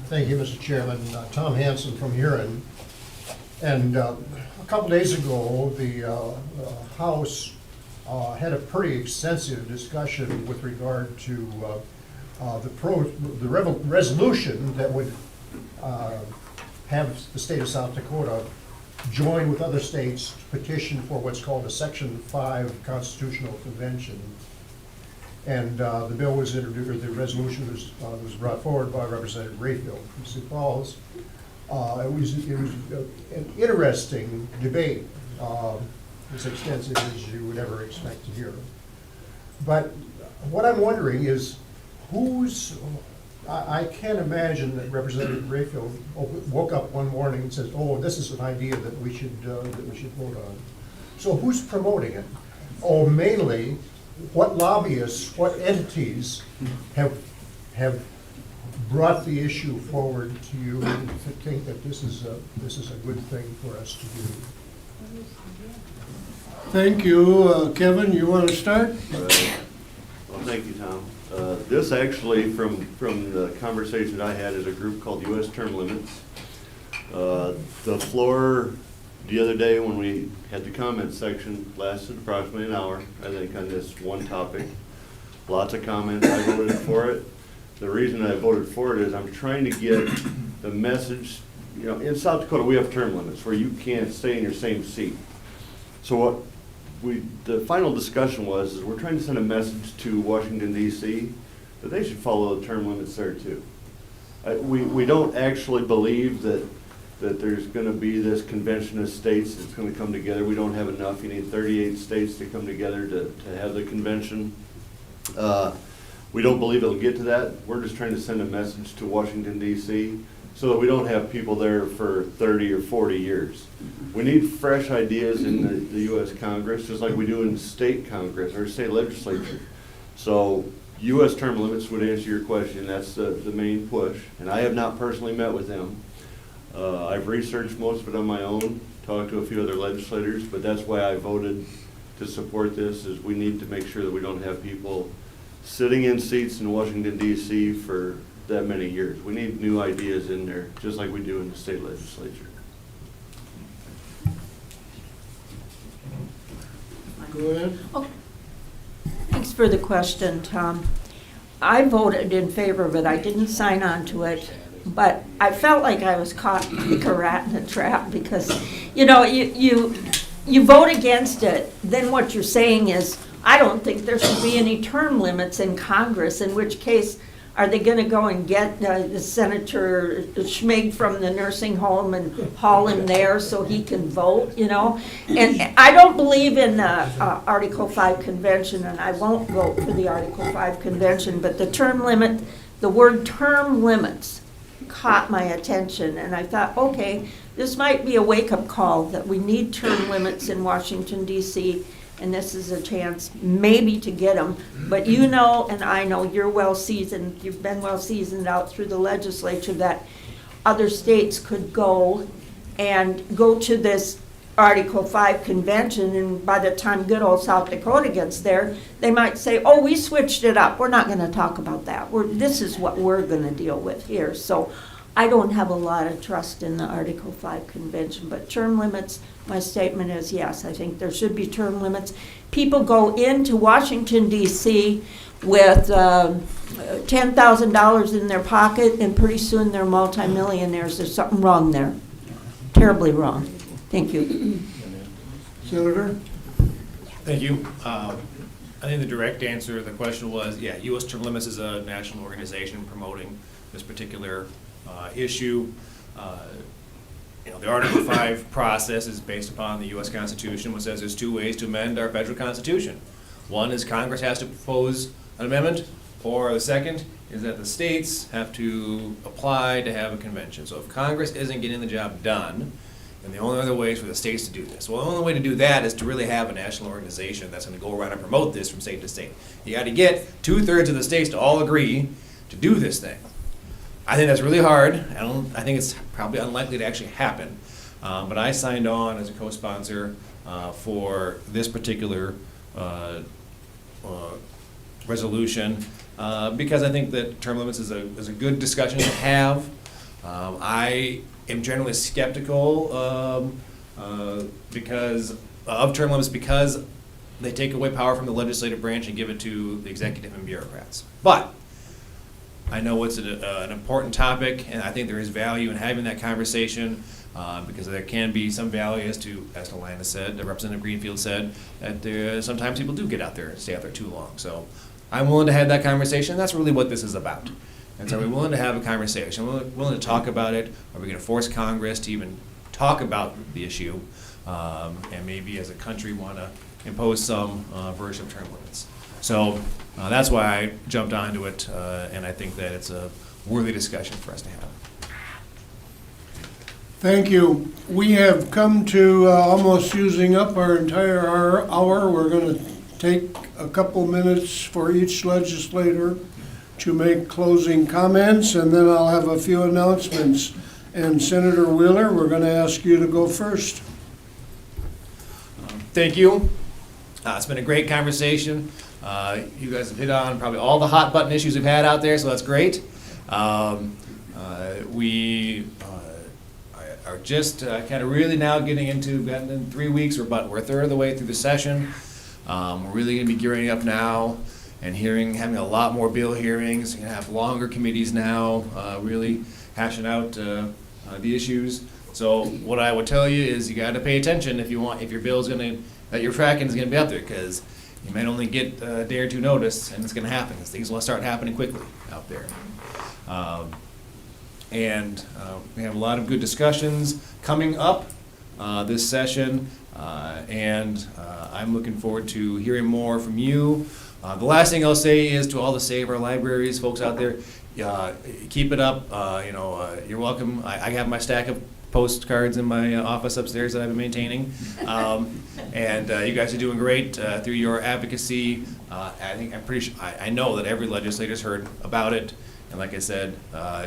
Thank you, Mr. Chairman. Tom Hanson from Huron. And a couple days ago, the House had a pretty extensive discussion with regard to the resolution that would have the state of South Dakota join with other states to petition for what's called a Section 5 Constitutional Convention. And the bill was introduced, or the resolution was brought forward by Representative Rayfield from Sioux Falls. It was an interesting debate, as extensive as you would ever expect to hear. But what I'm wondering is, I can't imagine that Representative Rayfield woke up one morning and says, "Oh, this is an idea that we should vote on." So who's promoting it? Oh, mainly, what lobbyists, what entities have brought the issue forward to you to think that this is a good thing for us to do? Thank you. Kevin, you want to start? Well, thank you, Tom. This actually, from the conversation I had, is a group called U.S. Term Limits. The floor the other day when we had the comment section lasted approximately an hour, I think, on this one topic. Lots of comments. I voted for it. The reason I voted for it is I'm trying to get the message. You know, in South Dakota we have term limits where you can't stay in your same seat. So what the final discussion was is we're trying to send a message to Washington, D.C. that they should follow the term limits there too. We don't actually believe that that there's gonna be this convention of states that's gonna come together. We don't have enough. You need 38 states to come together to have the convention. We don't believe it'll get to that. We're just trying to send a message to Washington DC so that we don't have people there for 30 or 40 years. We need fresh ideas in the US Congress, just like we do in state Congress or state legislature. So US term limits would answer your question. That's the main push. And I have not personally met with them. I've researched most of it on my own, talked to a few other legislators, but that's why I voted to support this, is we need to make sure that we don't have people sitting in seats in Washington DC for that many years. We need new ideas in there, just like we do in the state legislature. Go ahead. Thanks for the question, Tom. I voted in favor of it. I didn't sign on to it, but I felt like I was caught like a rat in a trap because, you know, you vote against it. Then what you're saying is, I don't think there should be any term limits in Congress, in which case, are they gonna go and get the Senator Schmig from the nursing home and haul him there so he can vote, you know? And I don't believe in the Article 5 convention, and I won't vote for the Article 5 convention, but the term limit, the word term limits caught my attention, and I thought, okay, this might be a wake-up call that we need term limits in Washington DC, and this is a chance maybe to get them. But you know, and I know, you're well seasoned, you've been well seasoned out through the legislature, that other states could go to this Article 5 convention, and by the time good old South Dakota gets there, they might say, oh, we switched it up, we're not gonna talk about that. This is what we're gonna deal with here. So I don't have a lot of trust in the Article 5 convention, but term limits, my statement is yes, I think there should be term limits. People go into Washington DC with $10,000 in their pocket, and pretty soon they're multimillionaires. There's something wrong there, terribly wrong. Thank you. Senator? Thank you. I think the direct answer to the question was, yeah, U.S. Term Limits is a national organization promoting this particular issue. You know, the Article 5 process is based upon the U.S. Constitution, which says there's two ways to amend our federal Constitution. One is Congress has to propose an amendment, or the second is that the states have to apply to have a convention. So if Congress isn't getting the job done, then the only other way is for the states to do this. Well, the only way to do that is to really have a national organization that's going to go around and promote this from state to state. You got to get 2/3 of the states to all agree to do this thing. I think that's really hard. I think it's probably unlikely to actually happen. But I signed on as a co-sponsor for this particular resolution because I think that term limits is a good discussion to have. I am generally skeptical because of term limits, because they take away power from the legislative branch and give it to the executive and bureaucrats. But I know it's an important topic, and I think there is value in having that conversation because there can be some value, as Lana said, Representative Greenfield said, that sometimes people do get out there and stay out there too long. So I'm willing to have that conversation. That's really what this is about. And so we're willing to have a conversation. We're willing to talk about it. Are we going to force Congress to even talk about the issue? And maybe as a country want to impose some version of term limits. So that's why I jumped onto it, and I think that it's a worthy discussion for us to have. Thank you. We have come to almost using up our entire hour. We're going to take a couple minutes for each legislator to make closing comments, and then I'll have a few announcements. And Senator Wheeler, we're going to ask you to go first. Thank you. It's been a great conversation. You guys have hit on probably all the hot button issues we've had out there, so that's great. We are just kind of really now getting into, in 3 weeks, we're a third of the way through the session. We're really going to be gearing up now and having a lot more bill hearings. We're going to have longer committees now, really hashing out the issues. So what I would tell you is you got to pay attention if your bill that you're tracking is going to be up there, because you might only get a day or two notice, and it's going to happen. Things will start happening quickly out there. And we have a lot of good discussions coming up this session, and I'm looking forward to hearing more from you. The last thing I'll say is to all the Save Our Libraries folks out there, keep it up. You're welcome. I have my stack of postcards in my office upstairs that I've been maintaining. And you guys are doing great through your advocacy. I know that every legislator's heard about it. And like I said,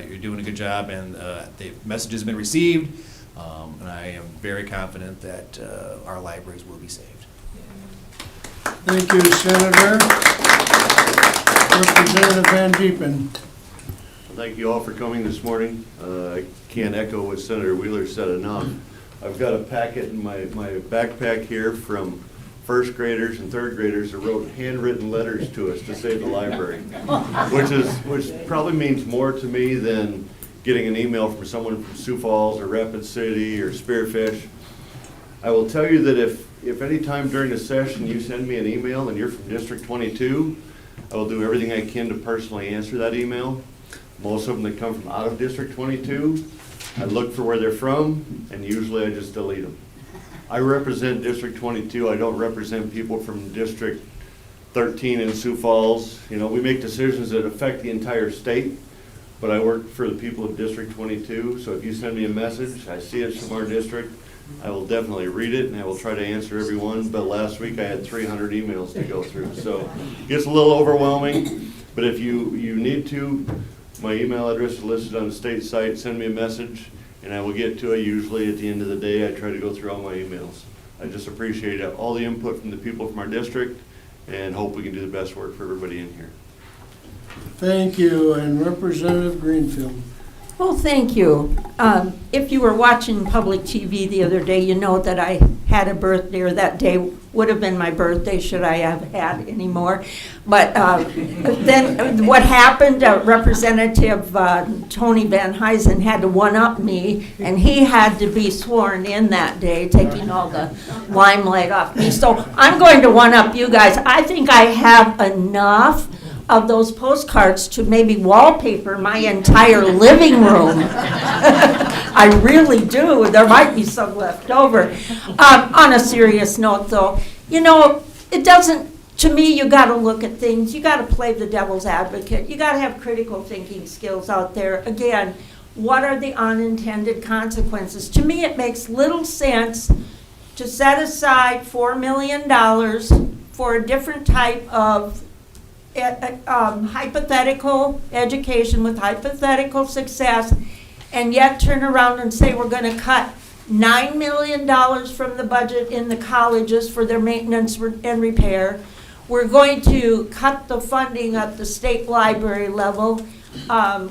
you're doing a good job, and the message has been received. And I am very confident that our libraries will be saved. Thank you, Senator. Representative Van Diepen. Thank you all for coming this morning. I can't echo what Senator Wheeler said enough. I've got a packet in my backpack here from first graders and third graders that wrote handwritten letters to us to save the library, which probably means more to me than getting an email from someone from Sioux Falls or Rapid City or Spearfish. I will tell you that if any time during the session you send me an email and you're from District 22, I will do everything I can to personally answer that email. Most of them that come from out of District 22, I look for where they're from, and usually I just delete them. I represent District 22. I don't represent people from District 13 in Sioux Falls. We make decisions that affect the entire state, but I work for the people of District 22. So if you send me a message, I see it's from our district, I will definitely read it, and I will try to answer every one. But last week I had 300 emails to go through, so it gets a little overwhelming. But if you need to, my email address is listed on the state site. Send me a message, and I will get to it. Usually at the end of the day, I try to go through all my emails. I just appreciate all the input from the people from our district, and hope we can do the best work for everybody in here. Thank you, and Representative Greenfield. Well, thank you. If you were watching public TV the other day, you know that I had a birthday, or that day would have been my birthday should I have had any more. But then what happened, Representative Tony Van Huysen had to one-up me, and he had to be sworn in that day, taking all the limelight off me. So I'm going to one-up you guys. I think I have enough of those postcards to maybe wallpaper my entire living room. I really do. There might be some left over. On a serious note, though, it doesn't, to me, you got to look at things. You got to play the devil's advocate. You got to have critical thinking skills out there. Again, what are the unintended consequences? To me, it makes little sense to set aside $4 million for a different type of hypothetical education with hypothetical success, and yet turn around and say we're going to cut $9 million from the budget in the colleges for their maintenance and repair. We're going to cut the funding at the state library level.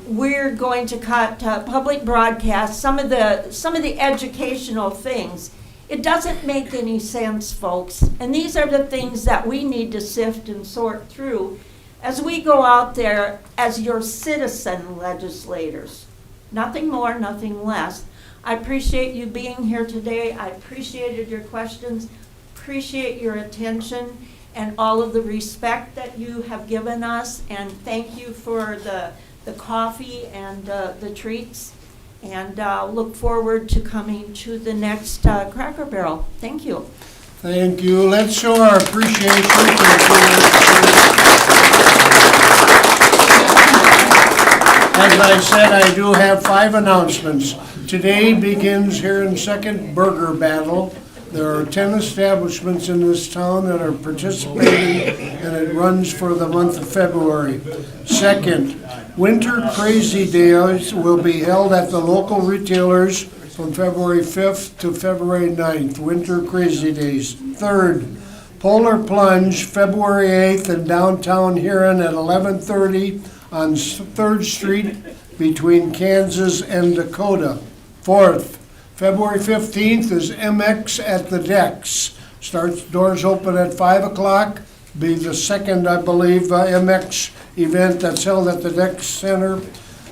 We're going to cut public broadcast, some of the educational things. It doesn't make any sense, folks. And these are the things that we need to sift and sort through as we go out there as your citizen legislators. Nothing more, nothing less. I appreciate you being here today. I appreciated your questions, appreciate your attention, and all of the respect that you have given us. And thank you for the coffee and the treats. And look forward to coming to the next Cracker Barrel. Thank you. Thank you. Let's show our appreciation for As I said, I do have 5 announcements. Today begins here in Second Burger Battle. There are 10 establishments in this town that are participating, and it runs for the month of February. Second, Winter Crazy Days will be held at the local retailers from February 5th to February 9th, Winter Crazy Days. Third, Polar Plunge, February 8th in downtown Huron at 11:30 on 3rd Street between Kansas and Dakota. Fourth, February 15th is MX at the Decks. Doors open at 5 o'clock. Be the second, I believe, MX event that's held at the Decks Center.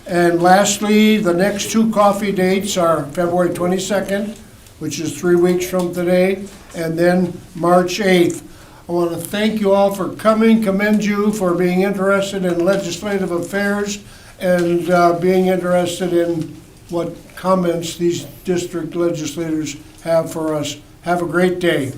And lastly, the next 2 coffee dates are February 22nd, which is 3 weeks from today, and then March 8th. I want to thank you all for coming, commend you for being interested in legislative affairs, and being interested in what comments these district legislators have for us. Have a great day.